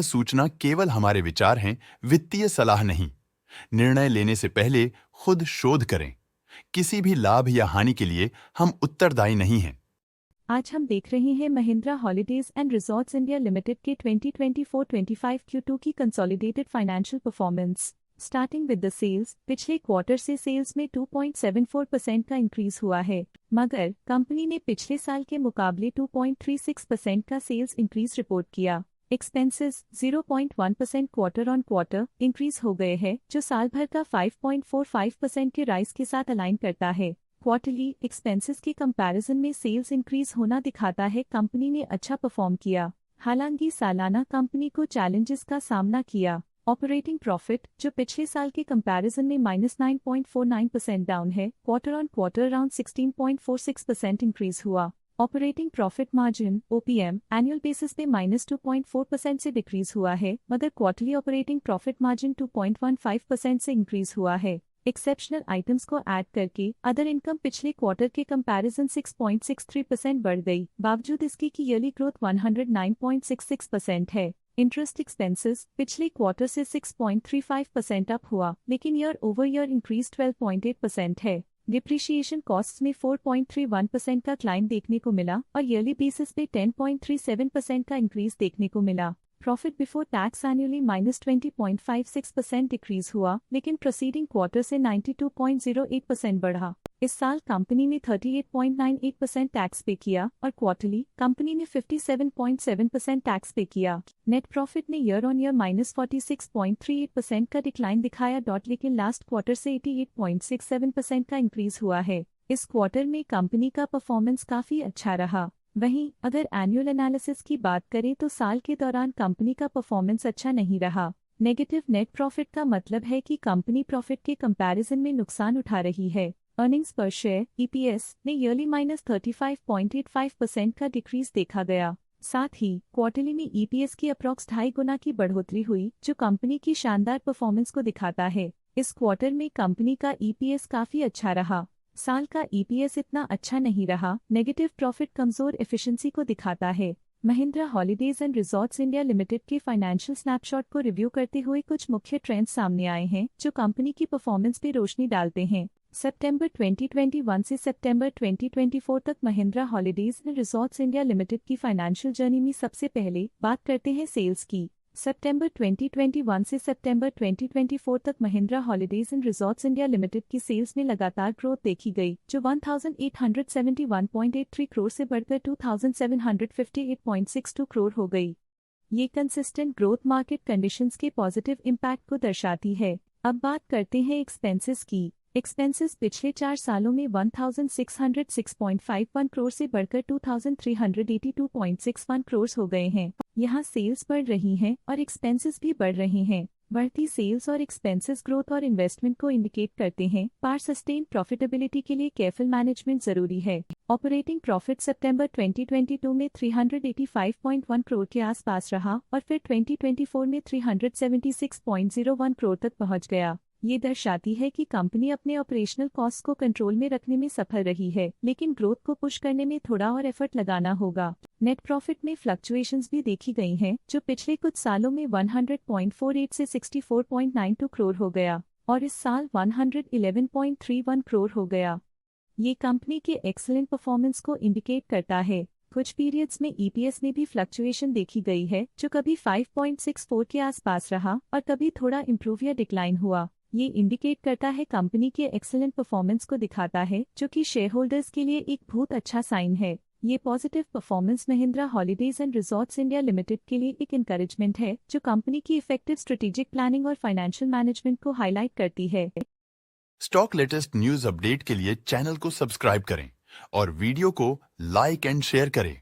सूचना केवल हमारे विचार हैं, वित्तीय सलाह नहीं। निर्णय लेने से पहले खुद शोध करें। किसी भी लाभ या हानि के लिए हम उत्तरदायी नहीं हैं। आज हम देख रहे हैं Mahindra holidays and resorts India limited के 2024-25 Q2 की consolidated financial performance. Starting with the sales, पिछले क्वार्टर से सेल्स में 2.74% का इंक्रीज हुआ है, मगर कंपनी ने पिछले साल के मुकाबले 2.36% का सेल्स इंक्रीज रिपोर्ट किया। Expenses 0.1% quarter on quarter increase हो गए हैं, जो साल भर का 5.45% के राइज के साथ अलाइन करता है। क्वार्टरली एक्सपेंसेस के कंपैरिजन में सेल्स इंक्रीज होना दिखाता है कंपनी ने अच्छा परफॉर्म किया। हालांकि सालाना कंपनी को चैलेंजेस का सामना किया। ऑपरेटिंग प्रॉफिट, जो पिछले साल के कंपैरिजन में -9.49% डाउन है, quarter on quarter around 16.46% increase हुआ। Operating profit margin OPM annual basis पे -2.4% से डिक्रीज हुआ है, मगर क्वार्टरली ऑपरेटिंग प्रॉफिट मार्जिन 2.15% से इंक्रीज हुआ है। एक्सेप्शनल आइटम्स को ऐड करके अदर इनकम पिछले क्वार्टर के कंपैरिजन 6.63% बढ़ गई, बावजूद इसकी कि ईयरली ग्रोथ 109.66% है। इंटरेस्ट एक्सपेंसेस पिछले क्वार्टर से 6.35% अप हुआ, लेकिन ईयर ओवर ईयर इंक्रीज 12.8% है। डिप्रिशिएशन कॉस्ट्स में 4.31% का क्लाइम देखने को मिला और ईयरली बेसिस पे 10.37% का इंक्रीज देखने को मिला। Profit before tax annually -20.56% decrease हुआ, लेकिन प्रोसीडिंग क्वार्टर से 92.08% बढ़ा। इस साल कंपनी ने 38.98% टैक्स पे किया और क्वार्टरली कंपनी ने 57.7% टैक्स पे किया। नेट प्रॉफिट ने ईयर ऑन ईयर -46.38% का डिक्लाइन दिखाया, लेकिन लास्ट क्वार्टर से 88.67% का इंक्रीज हुआ है। इस क्वार्टर में कंपनी का परफॉर्मेंस काफी अच्छा रहा। वहीं अगर एनुअल एनालिसिस की बात करें तो साल के दौरान कंपनी का परफॉर्मेंस अच्छा नहीं रहा। नेगेटिव नेट प्रॉफिट का मतलब है कि कंपनी प्रॉफिट के कंपैरिजन में नुकसान उठा रही है। अर्निंग्स पर शेयर EPS ने ईयरली -35.85% का डिक्रीज देखा गया। साथ ही क्वार्टरली में EPS की अप्रॉक्स 2.5 गुना की बढ़ोतरी हुई, जो कंपनी की शानदार परफॉर्मेंस को दिखाता है। इस क्वार्टर में कंपनी का EPS काफी अच्छा रहा। साल का EPS इतना अच्छा नहीं रहा। नेगेटिव प्रॉफिट कमजोर एफिशिएंसी को दिखाता है। Mahindra holidays and resorts India limited के फाइनेंशियल स्नैपशॉट को रिव्यू करते हुए कुछ मुख्य ट्रेंड्स सामने आए हैं, जो कंपनी की परफॉर्मेंस पे रोशनी डालते हैं। सितंबर 2021 से सितंबर 2024 तक Mahindra holidays and resorts India limited की फाइनेंशियल जर्नी में सबसे पहले बात करते हैं सेल्स की। सितंबर 2021 से सितंबर 2024 तक Mahindra holidays and resorts India limited की सेल्स में लगातार ग्रोथ देखी गई, जो 1871.83 करोड़ से बढ़कर 2758.62 करोड़ हो गई। ये कंसिस्टेंट ग्रोथ मार्केट कंडीशंस के पॉजिटिव इम्पैक्ट को दर्शाती है। अब बात करते हैं एक्सपेंसेस की। एक्सपेंसेस पिछले 4 सालों में 1606.51 करोड़ से बढ़कर 2382.61 करोड़ हो गए हैं। यहाँ सेल्स बढ़ रही हैं और एक्सपेंसेस भी बढ़ रहे हैं। बढ़ती सेल्स और एक्सपेंसेस ग्रोथ और इन्वेस्टमेंट को इंडिकेट करते हैं, पर सस्टेन प्रॉफिटेबिलिटी के लिए केयरफुल मैनेजमेंट जरूरी है। ऑपरेटिंग प्रॉफिट सितंबर 2022 में 385.1 करोड़ के आसपास रहा और फिर 2024 में 376.01 करोड़ तक पहुंच गया। ये दर्शाती है कि कंपनी अपने ऑपरेशनल कॉस्ट को कंट्रोल में रखने में सफल रही है, लेकिन ग्रोथ को पुश करने में थोड़ा और एफर्ट लगाना होगा। नेट प्रॉफिट में फ्लक्चुएशंस भी देखी गई हैं, जो पिछले कुछ सालों में 100.48 से 64.92 करोड़ हो गया और इस साल 111.31 करोड़ हो गया। ये कंपनी के एक्सीलेंट परफॉर्मेंस को इंडिकेट करता है। कुछ पीरियड्स में EPS में भी फ्लक्चुएशन देखी गई है, जो कभी 5.64 के आसपास रहा और कभी थोड़ा इम्प्रूव या डिक्लाइन हुआ। ये इंडिकेट करता है कंपनी के एक्सीलेंट परफॉर्मेंस को दिखाता है, जो कि शेयर होल्डर्स के लिए एक बहुत अच्छा साइन है। ये positive performance Mahindra holidays and resorts India limited के लिए एक इंकरेजमेंट है, जो कंपनी की इफेक्टिव स्ट्रेटेजिक प्लानिंग और फाइनेंशियल मैनेजमेंट को हाईलाइट करती है। स्टॉक लेटेस्ट न्यूज अपडेट के लिए चैनल को सब्सक्राइब करें और वीडियो को लाइक एंड शेयर करें।